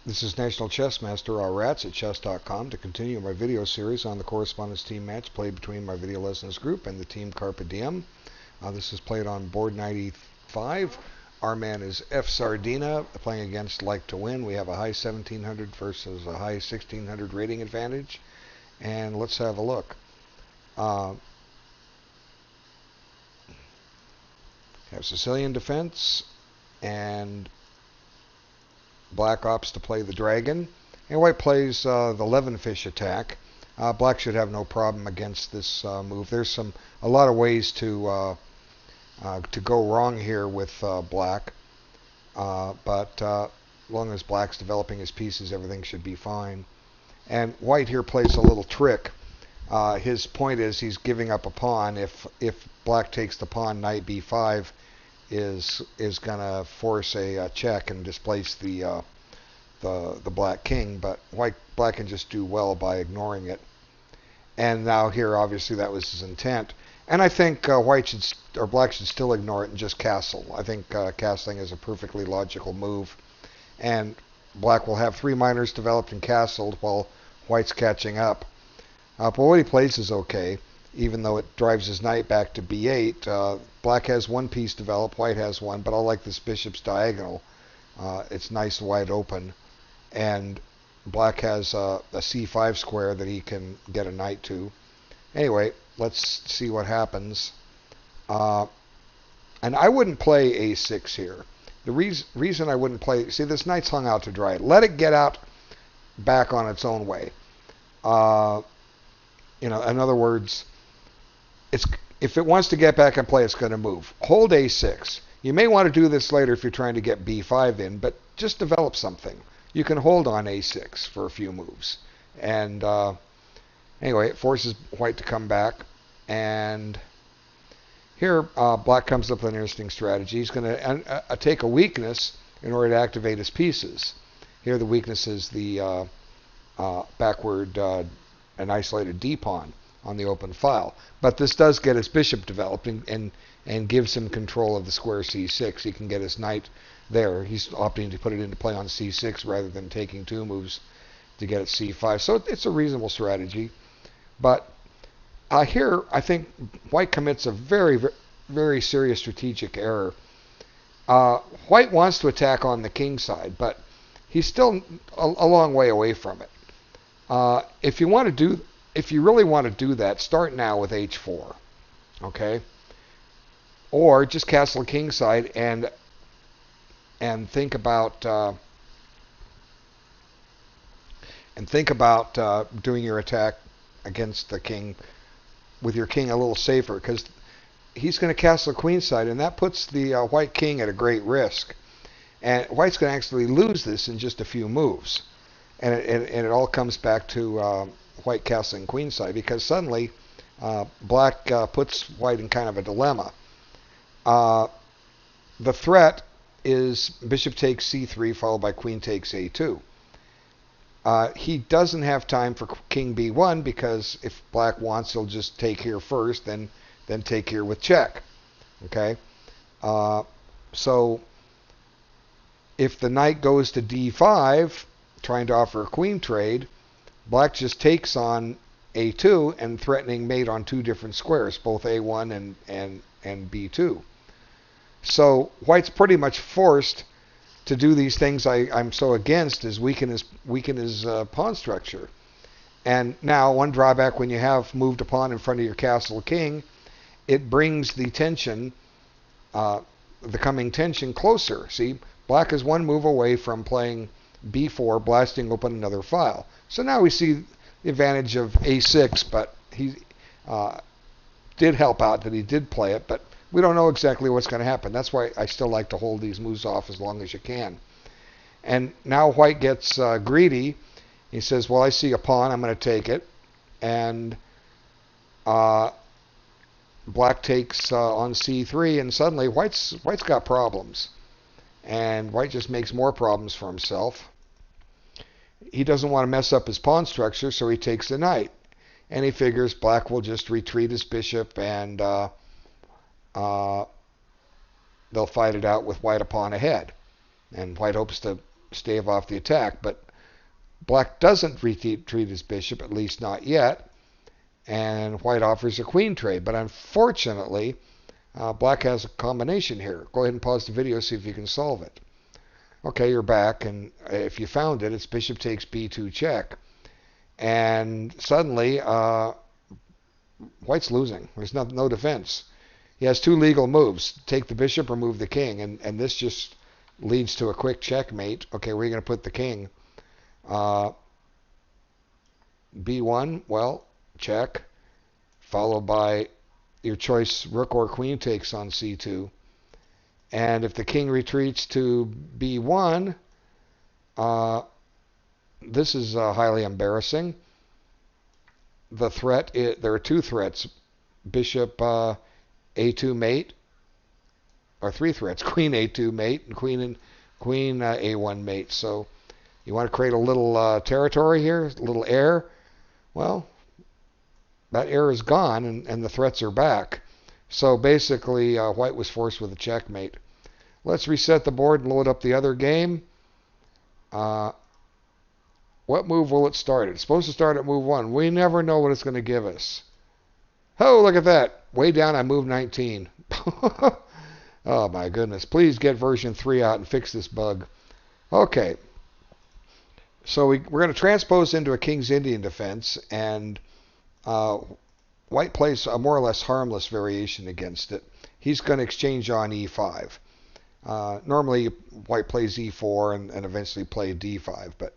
This is National Chess Master Rats at chess.com to continue my video series on the correspondence team match played between my video lessons group and the team CARPE DIEM. This is played on board 95. Our man is fsardinha playing against LIKETOWIN. We have a high 1700 versus a high 1600 rating advantage. And let's have a look. Have Sicilian defense and Black opts to play the dragon, and White plays the 11-fish attack. Black should have no problem against this move. There's a lot of ways to go wrong here with Black, but as long as Black's developing his pieces, everything should be fine. And White here plays a little trick. His point is he's giving up a pawn. If Black takes the pawn, knight b5 is going to force a check and displace the Black king, but Black can just do well by ignoring it. And now here, obviously, that was his intent. And I think Black should still ignore it and just castle. I think castling is a perfectly logical move, and Black will have 3 minors developed and castled while White's catching up. But what he plays is okay, even though it drives his knight back to b8. Black has 1 piece developed, White has 1, but I like this bishop's diagonal. It's nice wide open. And Black has a c5 square that he can get a knight to. Anyway, let's see what happens. And I wouldn't play a6 here. The reason I wouldn't play... See, this knight's hung out to dry. Let it get out back on its own way. In other words, if it wants to get back and play, it's going to move. Hold a6. You may want to do this later if you're trying to get b5 in, but just develop something. You can hold on a6 for a few moves. And anyway, it forces White to come back. And here, Black comes up with an interesting strategy. He's going to take a weakness in order to activate his pieces. Here, the weakness is the backward an isolated d-pawn on the open file. But this does get his bishop developed and gives him control of the square c6. He can get his knight there. He's opting to put it into play on c6 rather than taking 2 moves to get it c5. So it's a reasonable strategy. But here, I think White commits a very, very serious strategic error. White wants to attack on the king side, but he's still a long way away from it. If you really want to do that, start now with h4, okay? Or just castle king side and think about doing your attack against the king with your king a little safer, because he's going to castle queen side, and that puts the White king at a great risk. And White's going to actually lose this in just a few moves. And it all comes back to White castling queenside, because suddenly Black puts White in kind of a dilemma. The threat is bishop takes c3 followed by queen takes a2. He doesn't have time for king b1, because if Black wants, he'll just take here first, then take here with check. Okay, so if the knight goes to d5, trying to offer a queen trade, Black just takes on a2 and threatening mate on 2 different squares, both a1 and b2. So White's pretty much forced to do these things I'm so against, is weaken his pawn structure. And now, one drawback when you have moved a pawn in front of your castle king, it brings the tension, the coming tension, closer. See, Black is 1 move away from playing b4, blasting open another file. So now we see the advantage of a6, but he did help out that he did play it, but we don't know exactly what's going to happen. That's why I still like to hold these moves off as long as you can. And now White gets greedy. He says, well, I see a pawn, I'm going to take it. And Black takes on c3, and suddenly White's got problems. And White just makes more problems for himself. He doesn't want to mess up his pawn structure, so he takes the knight. And he figures Black will just retreat his bishop, and they'll fight it out with White a pawn ahead. And White hopes to stave off the attack. But black doesn't retreat his bishop, at least not yet, and white offers a queen trade. But unfortunately, black has a combination here. Go ahead and pause the video, see if you can solve it. Okay, you're back, and if you found it, it's bishop takes b2 check. And suddenly, white's losing. There's no defense. He has two legal moves. Take the bishop or move the king, and this just leads to a quick checkmate. Okay, where are you going to put the king? b1, well, check, followed by your choice rook or queen takes on c2. And if the king retreats to b1, this is highly embarrassing. The threat, there are two threats. Bishop a2 mate, or three threats. Queen a2 mate and queen a1 mate. So you want to create a little territory here, a little air. Well, that air is gone, and the threats are back. So basically, white was forced with a checkmate. Let's reset the board and load up the other game. What move will it start? It's supposed to start at move 1. We never know what it's going to give us. Oh, look at that. Way down, I moved 19. Oh, my goodness. Please get version 3 out and fix this bug. Okay. So we're going to transpose into a King's Indian defense, and white plays a more or less harmless variation against it. He's going to exchange on e5. Normally, white plays e4 and eventually play d5, but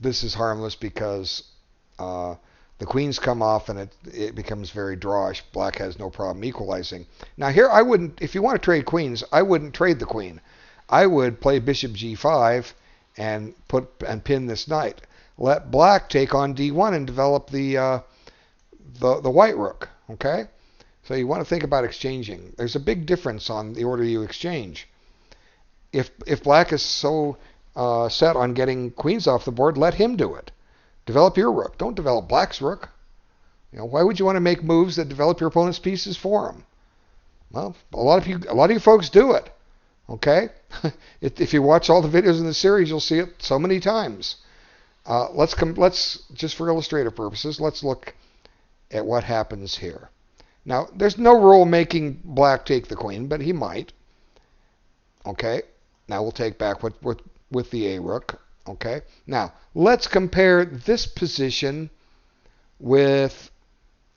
this is harmless because the queens come off and it becomes very drawish. Black has no problem equalizing. Now here, I wouldn't, if you want to trade queens, I wouldn't trade the queen. I would play bishop g5 and pin this knight. Let black take on d1 and develop the white rook. Okay, so you want to think about exchanging. There's a big difference on the order you exchange. If black is so set on getting queens off the board, let him do it. Develop your rook. Don't develop black's rook. You know, why would you want to make moves that develop your opponent's pieces for him? Well, a lot of you folks do it. Okay, if you watch all the videos in the series, you'll see it so many times. Let's just for illustrative purposes, let's look at what happens here. Now, there's no rule making black take the queen, but he might. Okay, now we'll take back with the a rook. Okay, now let's compare this position with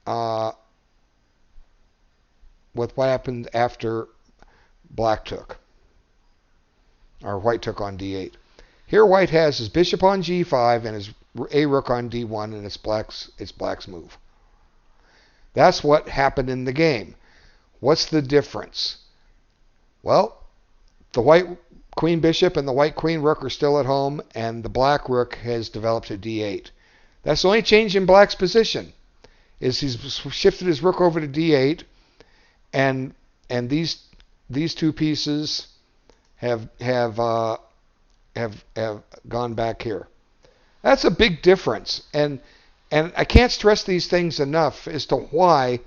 what happened after black took, or white took on d8. Here white has his bishop on g5 and his a rook on d1, and it's black's move. That's what happened in the game. What's the difference? Well, the white queen bishop and the white queen rook are still at home, and the black rook has developed to d8. That's the only change in black's position, is he's shifted his rook over to d8, and these two pieces have gone back here. That's a big difference, and I can't stress these things enough as to why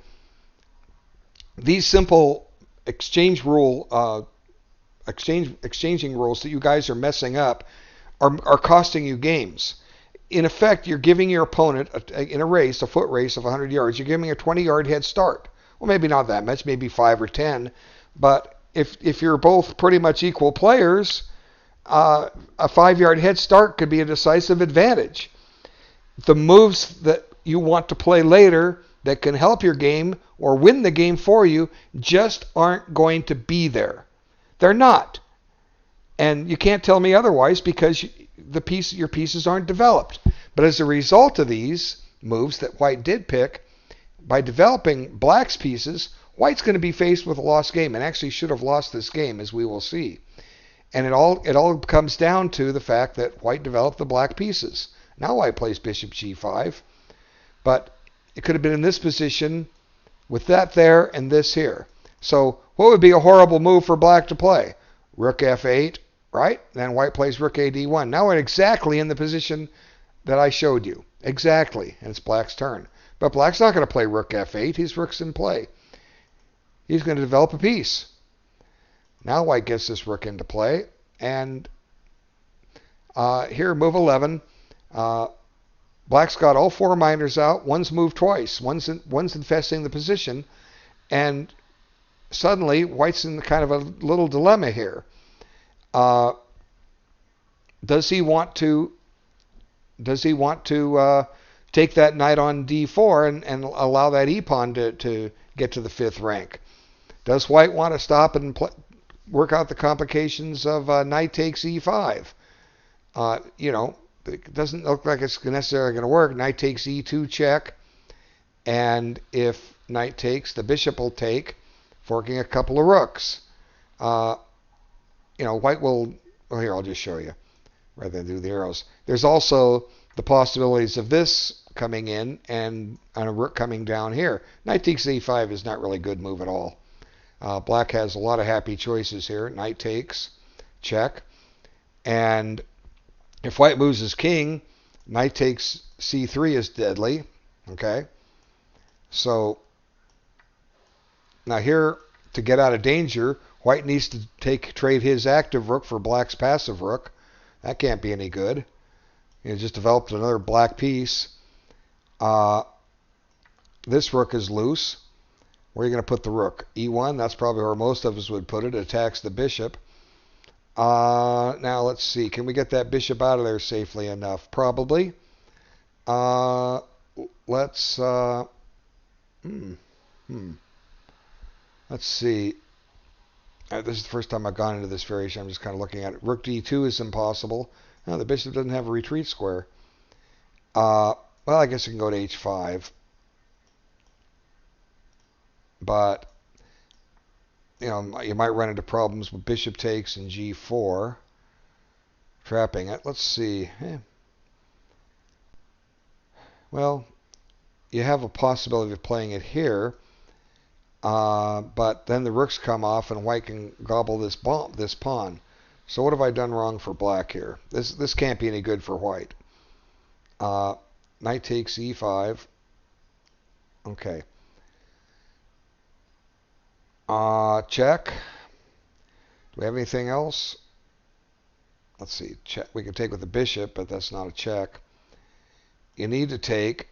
these simple exchanging rules that you guys are messing up are costing you games. In effect, you're giving your opponent, in a race, a foot race of 100 yards, you're giving a 20-yard head start. Well, maybe not that much, maybe 5 or 10, but if you're both pretty much equal players, a 5-yard head start could be a decisive advantage. The moves that you want to play later that can help your game or win the game for you just aren't going to be there. They're not. And you can't tell me otherwise because your pieces aren't developed. But as a result of these moves that white did pick, by developing black's pieces, white's going to be faced with a lost game and actually should have lost this game, as we will see. And it all comes down to the fact that white developed the black pieces. Now white plays bishop g5, but it could have been in this position with that there and this here. So what would be a horrible move for black to play? Rook f8, right? Then white plays rook a d1. Now we're exactly in the position that I showed you. Exactly. And it's black's turn. But black's not going to play rook f8. His rook's in play. He's going to develop a piece. Now white gets this rook into play, and Here, move 11. Black's got all 4 miners out. One's moved twice. One's infesting the position. And suddenly, White's in kind of a little dilemma here. Does he want to take that knight on d4 and allow that e-pawn to get to the 5th rank? Does White want to stop and work out the complications of knight takes e5? It doesn't look like it's necessarily going to work. Knight takes e2 check, and if knight takes, the bishop will take, forking a couple of rooks. White will. Well, here I'll just show you rather than do the arrows. There's also the possibilities of this coming in and a rook coming down here. Knight takes e5 is not really a good move at all. Black has a lot of happy choices here. Knight takes, check, and if White moves his king, knight takes c3 is deadly. Okay, so now here, to get out of danger, White needs to trade his active rook for Black's passive rook. That can't be any good. He just developed another black piece. This rook is loose. Where are you going to put the rook? E1, that's probably where most of us would put it. It attacks the bishop. Now let's see. Can we get that bishop out of there safely enough? Probably. Let's see. This is the first time I've gone into this variation. I'm just kind of looking at it. Rook d2 is impossible. No, the bishop doesn't have a retreat square. Well, I guess you can go to h5. But, you might run into problems with bishop takes and g4, trapping it. Let's see. Well, you have a possibility of playing it here, but then the rooks come off and White can gobble this pawn. So what have I done wrong for Black here? This can't be any good for White. Knight takes e5. Okay. Check. Do we have anything else? Let's see. Check. We can take with the bishop, but that's not a check. You need to take,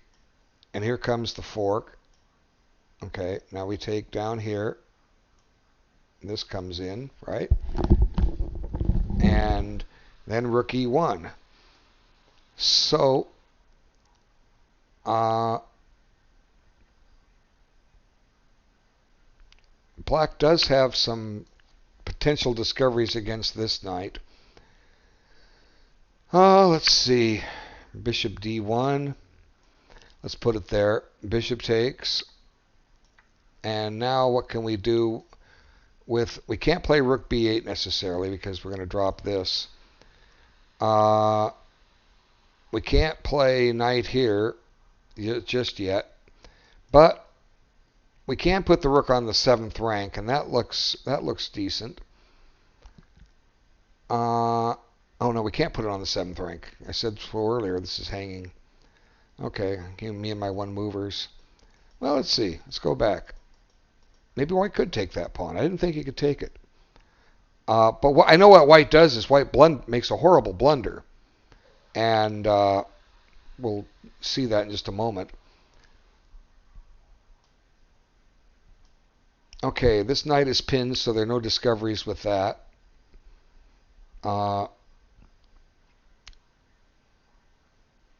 and here comes the fork. Okay, now we take down here. This comes in, right? And then rook e1. So, Black does have some potential discoveries against this knight. Let's see. Bishop d1. Let's put it there. Bishop takes. And now what can we do with... We can't play rook b8 necessarily because we're going to drop this. We can't play knight here just yet. But we can put the rook on the 7th rank, and that looks decent. Oh no, we can't put it on the 7th rank. I said so earlier, this is hanging. Okay, me and my one movers. Well, let's see. Let's go back. Maybe White could take that pawn. I didn't think he could take it. But I know what White does is White makes a horrible blunder. And we'll see that in just a moment. Okay, this knight is pinned, so there are no discoveries with that. I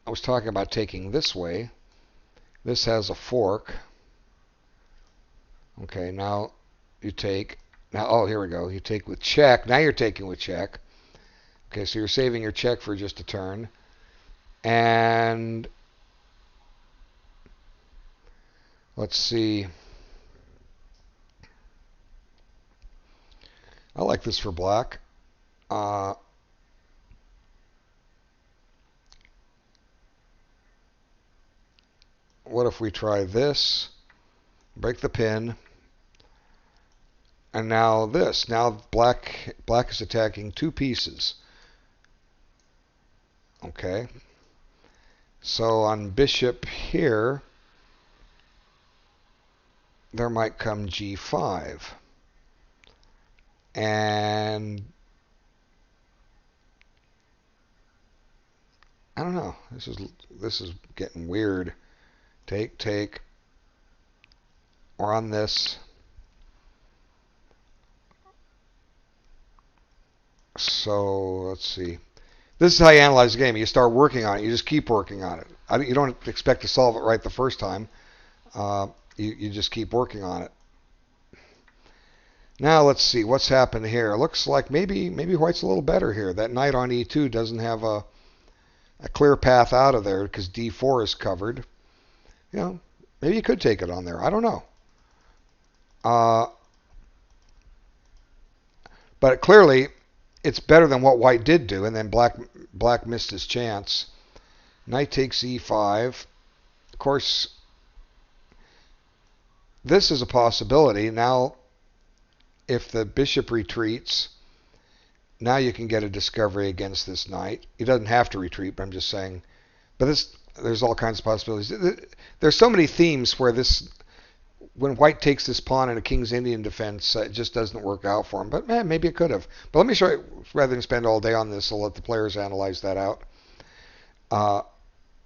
was talking about taking this way. This has a fork. Okay, now you take. Now, oh, here we go. You take with check. Now you're taking with check. Okay, so you're saving your check for just a turn. And let's see. I like this for Black. What if we try this? Break the pin. And now this. Now Black is attacking 2 pieces. Okay. So on bishop here, there might come g5. And I don't know. This is getting weird. Take. We're on this. So let's see. This is how you analyze the game. You start working on it. You just keep working on it. You don't expect to solve it right the first time. You just keep working on it. Now let's see what's happened here. It looks like maybe white's a little better here. That knight on e2 doesn't have a clear path out of there because d4 is covered. You know, maybe you could take it on there. I don't know. But clearly, it's better than what white did do, and then black missed his chance. Knight takes e5. Of course, this is a possibility. Now, if the bishop retreats, now you can get a discovery against this knight. He doesn't have to retreat, but I'm just saying. But there's all kinds of possibilities. There's so many themes where when white takes this pawn in a King's Indian defense, it just doesn't work out for him. But maybe it could have. But let me show you, rather than spend all day on this, I'll let the players analyze that out.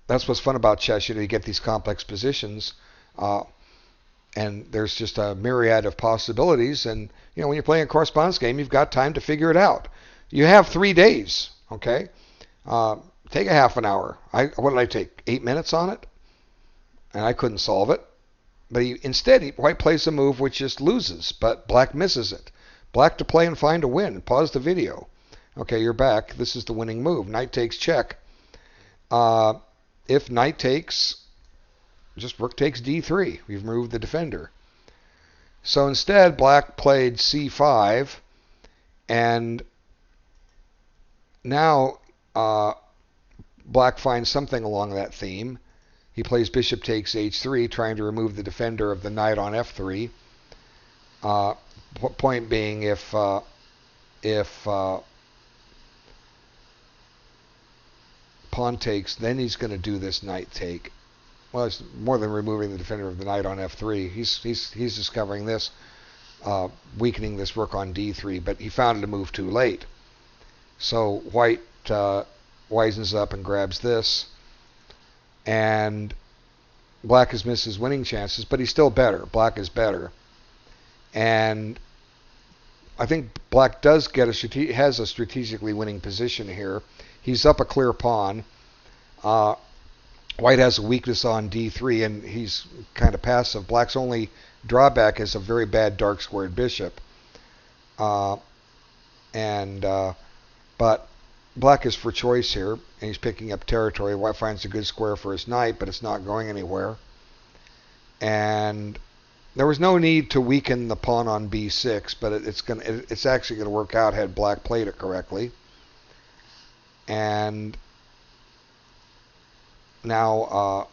That's what's fun about chess. You get these complex positions, and there's just a myriad of possibilities. And when you're playing a correspondence game, you've got time to figure it out. You have 3 days. Okay, take a half an hour. What did I take? 8 minutes on it, and I couldn't solve it. But instead, white plays a move which just loses, but black misses it. Black to play and find a win. Pause the video. Okay, you're back. This is the winning move. Knight takes check. If knight takes, just rook takes d3. We've removed the defender. So instead, black played c5, and now black finds something along that theme. He plays bishop takes h3, trying to remove the defender of the knight on f3. Point being, if pawn takes, then he's going to do this knight take. Well, it's more than removing the defender of the knight on f3. He's discovering this, weakening this rook on d3, but he found it a move too late. So white wisens up and grabs this. And black has missed his winning chances, but he's still better. Black is better. And I think black does has a strategically winning position here. He's up a clear pawn. White has a weakness on d3, and he's kind of passive. Black's only drawback is a very bad dark squared bishop. But black is for choice here, and he's picking up territory. White finds a good square for his knight, but it's not going anywhere. And there was no need to weaken the pawn on b6, but it's actually going to work out had black played it correctly. And now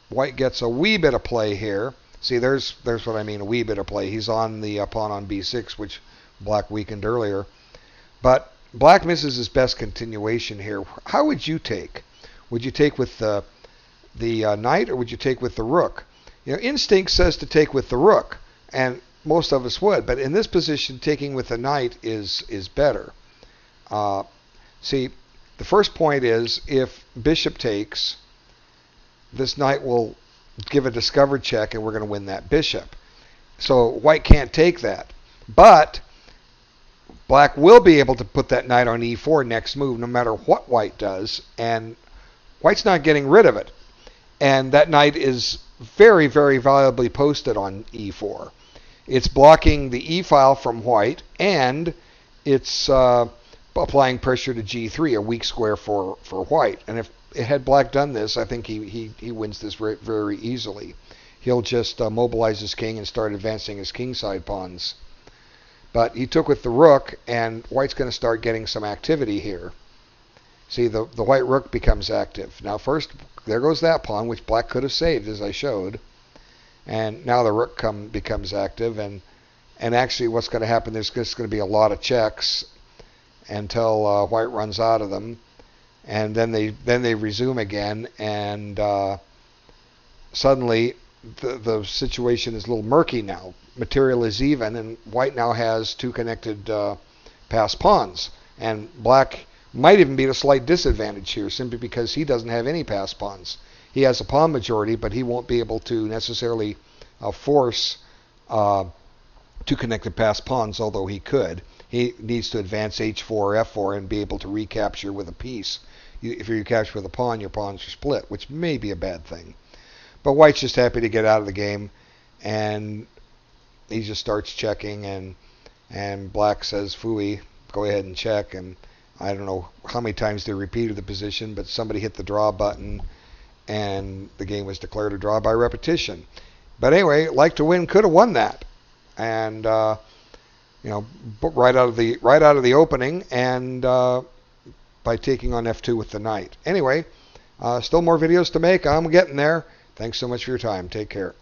white gets a wee bit of play here. See, there's what I mean, a wee bit of play. He's on the pawn on b6, which black weakened earlier. But black misses his best continuation here. How would you take? Would you take with the knight, or would you take with the rook? Instinct says to take with the rook, and most of us would. But in this position, taking with the knight is better. See, the first point is if bishop takes, this knight will give a discovered check, and we're going to win that bishop. So white can't take that. But black will be able to put that knight on e4 next move, no matter what white does, and white's not getting rid of it. And that knight is very, very valuably posted on e4. It's blocking the e file from white, and it's applying pressure to g3, a weak square for white. And if had black done this, I think he wins this very, very easily. He'll just mobilize his king and start advancing his kingside pawns. But he took with the rook, and white's going to start getting some activity here. See, the white rook becomes active. Now first, there goes that pawn, which black could have saved, as I showed. And now the rook becomes active, and actually what's going to happen, there's just going to be a lot of checks until white runs out of them. And then they resume again, and suddenly the situation is a little murky now. Material is even, and white now has two connected passed pawns, and black might even be at a slight disadvantage here, simply because he doesn't have any passed pawns. He has a pawn majority, but he won't be able to necessarily force two connected passed pawns, although he could. He needs to advance h4 or f4 and be able to recapture with a piece. If you recapture with a pawn, your pawns are split, which may be a bad thing. But white's just happy to get out of the game, and he just starts checking, and black says, "Phooey, go ahead and check." And I don't know how many times they repeated the position, but somebody hit the draw button, and the game was declared a draw by repetition. But anyway, LIKETOWIN could have won that, and right out of the opening, and by taking on f2 with the knight. Anyway, still more videos to make. I'm getting there. Thanks so much for your time. Take care.